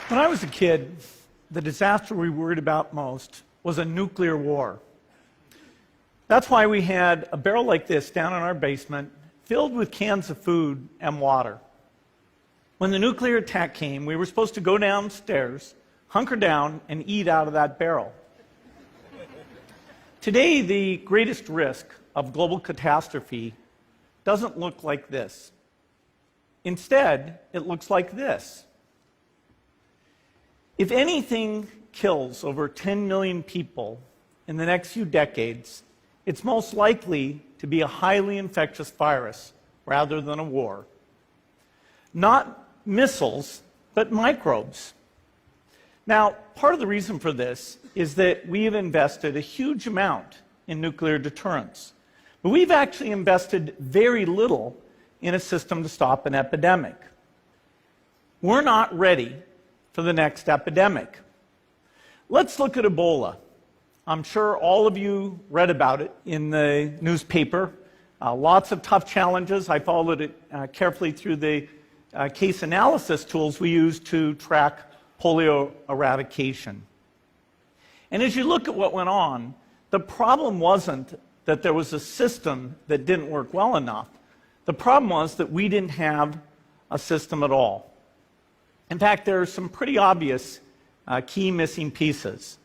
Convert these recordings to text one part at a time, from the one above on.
When I was a kid, the disaster we worried about most was a nuclear war. That's why we had a barrel like this down in our basement, filled with cans of food and water. When the nuclear attack came, we were supposed to go downstairs, hunker down, and eat out of that barrel. Today, the greatest risk of global catastrophe doesn't look like this. Instead, it looks like this. If anything kills over 10 million people in the next few decades, it's most likely to be a highly infectious virus rather than a war. Not missiles, but microbes. Now, part of the reason for this is that we have invested a huge amount in nuclear deterrence, but we've actually invested very little in a system to stop an epidemic. We're not ready for the next epidemic. Let's look at Ebola. I'm sure all of you read about it in the newspaper. Lots of tough challenges. I followed it carefully through the case analysis tools we use to track polio eradication. And as you look at what went on, the problem wasn't that there was a system that didn't work well enough. The problem was that we didn't have a system at all. In fact, there are some pretty obvious key missing pieces.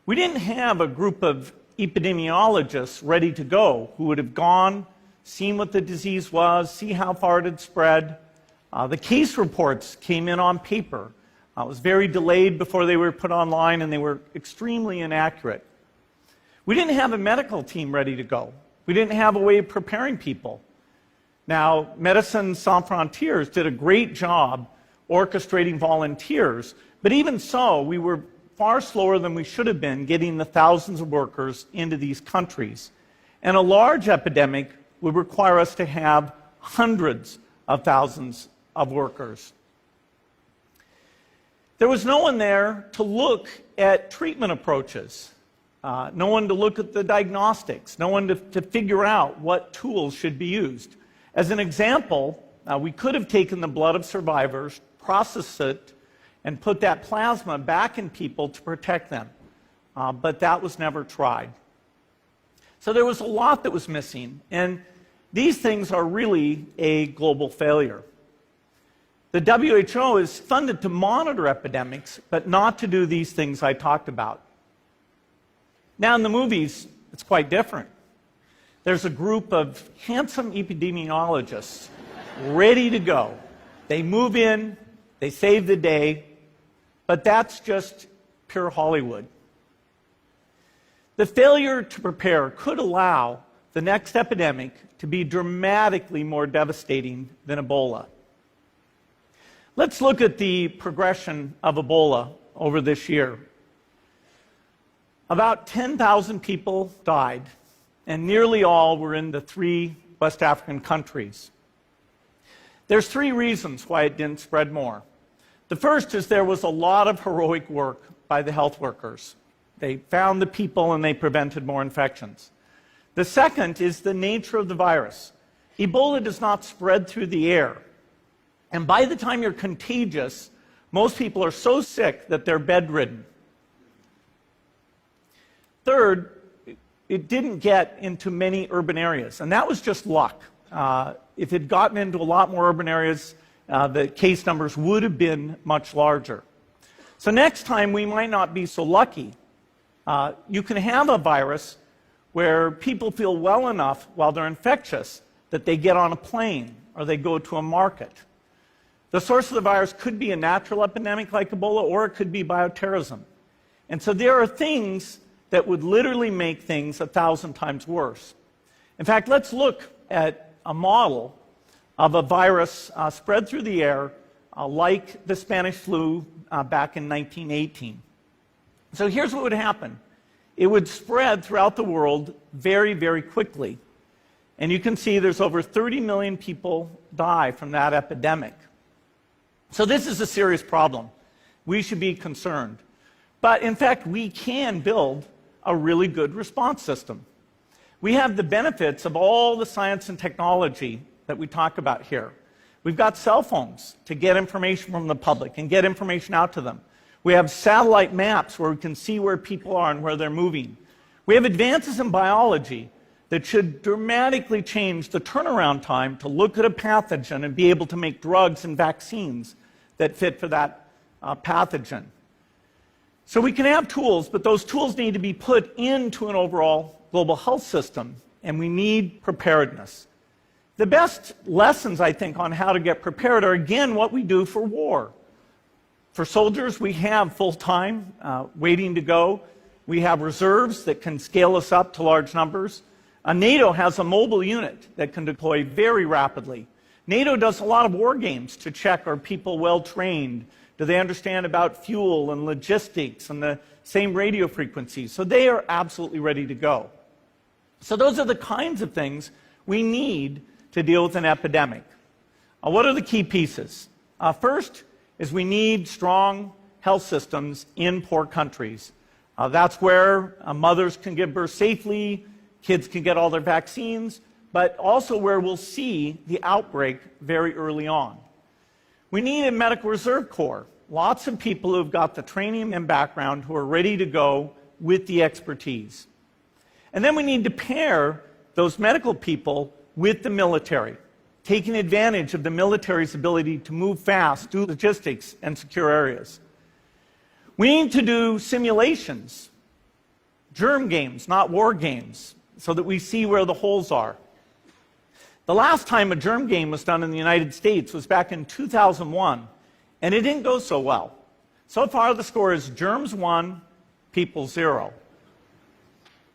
We didn't have a group of epidemiologists ready to go who would have gone, seen what the disease was, see how far it had spread. The case reports came in on paper. It was very delayed before they were put online, and they were extremely inaccurate. We didn't have a medical team ready to go. We didn't have a way of preparing people. Now, Médecins Sans Frontières did a great job orchestrating volunteers, but even so, we were far slower than we should have been getting the thousands of workers into these countries. And a large epidemic would require us to have hundreds of thousands of workers. There was no one there to look at treatment approaches, no one to look at the diagnostics, no one to figure out what tools should be used. As an example, we could have taken the blood of survivors, processed it, and put that plasma back in people to protect them. But that was never tried. So there was a lot that was missing, and these things are really a global failure. The WHO is funded to monitor epidemics, but not to do these things I talked about. Now in the movies, it's quite different. There's a group of handsome epidemiologists ready to go. They move in, they save the day, but that's just pure Hollywood. The failure to prepare could allow the next epidemic to be dramatically more devastating than Ebola. Let's look at the progression of Ebola over this year. About 10,000 people died, and nearly all were in the 3 West African countries. There's 3 reasons why it didn't spread more. The first is there was a lot of heroic work by the health workers. They found the people and they prevented more infections. The second is the nature of the virus. Ebola does not spread through the air. And by the time you're contagious, most people are so sick that they're bedridden. Third, it didn't get into many urban areas, and that was just luck. If it had gotten into a lot more urban areas, the case numbers would have been much larger. So next time, we might not be so lucky. You can have a virus where people feel well enough while they're infectious that they get on a plane or they go to a market. The source of the virus could be a natural epidemic like Ebola, or it could be bioterrorism. And so there are things that would literally make things 1,000 times worse. In fact, let's look at a model of a virus spread through the air like the Spanish flu back in 1918. So here's what would happen. It would spread throughout the world very, very quickly. And you can see there's over 30 million people die from that epidemic. So this is a serious problem. We should be concerned. But in fact, we can build a really good response system. We have the benefits of all the science and technology that we talk about here. We've got cell phones to get information from the public and get information out to them. We have satellite maps where we can see where people are and where they're moving. We have advances in biology that should dramatically change the turnaround time to look at a pathogen and be able to make drugs and vaccines that fit for that pathogen. So we can have tools, but those tools need to be put into an overall global health system, and we need preparedness. The best lessons, I think, on how to get prepared are, again, what we do for war. For soldiers, we have full-time waiting to go. We have reserves that can scale us up to large numbers. NATO has a mobile unit that can deploy very rapidly. NATO does a lot of war games to check, are people well trained? Do they understand about fuel and logistics and the same radio frequencies? So they are absolutely ready to go. So those are the kinds of things we need to deal with an epidemic. What are the key pieces? First is we need strong health systems in poor countries. That's where mothers can give birth safely, kids can get all their vaccines, but also where we'll see the outbreak very early on. We need a medical reserve corps, lots of people who've got the training and background who are ready to go with the expertise. And then we need to pair those medical people with the military, taking advantage of the military's ability to move fast, do logistics, and secure areas. We need to do simulations, germ games, not war games, so that we see where the holes are. The last time a germ game was done in the United States was back in 2001, and it didn't go so well. So far, the score is germs 1, people 0.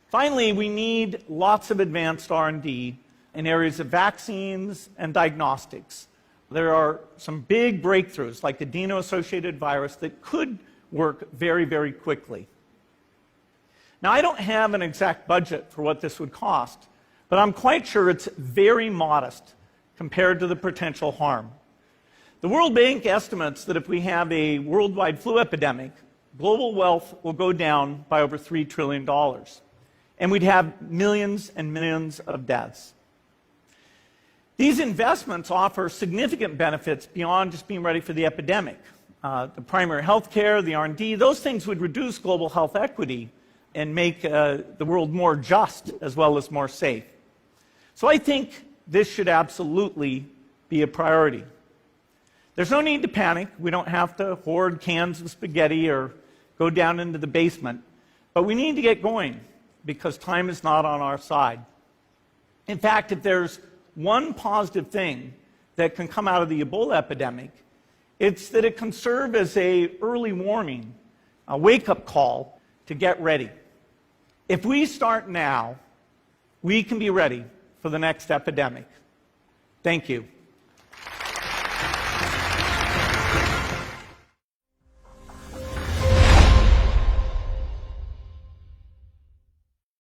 Finally, we need lots of advanced R&D in areas of vaccines and diagnostics. There are some big breakthroughs, like adeno-associated virus, that could work very, very quickly. Now, I don't have an exact budget for what this would cost, but I'm quite sure it's very modest compared to the potential harm. The World Bank estimates that if we have a worldwide flu epidemic, global wealth will go down by over $3 trillion, and we'd have millions and millions of deaths. These investments offer significant benefits beyond just being ready for the epidemic. The primary health care, the R&D, those things would reduce global health equity and make the world more just as well as more safe. So I think this should absolutely be a priority. There's no need to panic. We don't have to hoard cans of spaghetti or go down into the basement. But we need to get going because time is not on our side. In fact, if there's one positive thing that can come out of the Ebola epidemic, it's that it can serve as an early warning, a wake-up call to get ready. If we start now, we can be ready for the next epidemic. Thank you.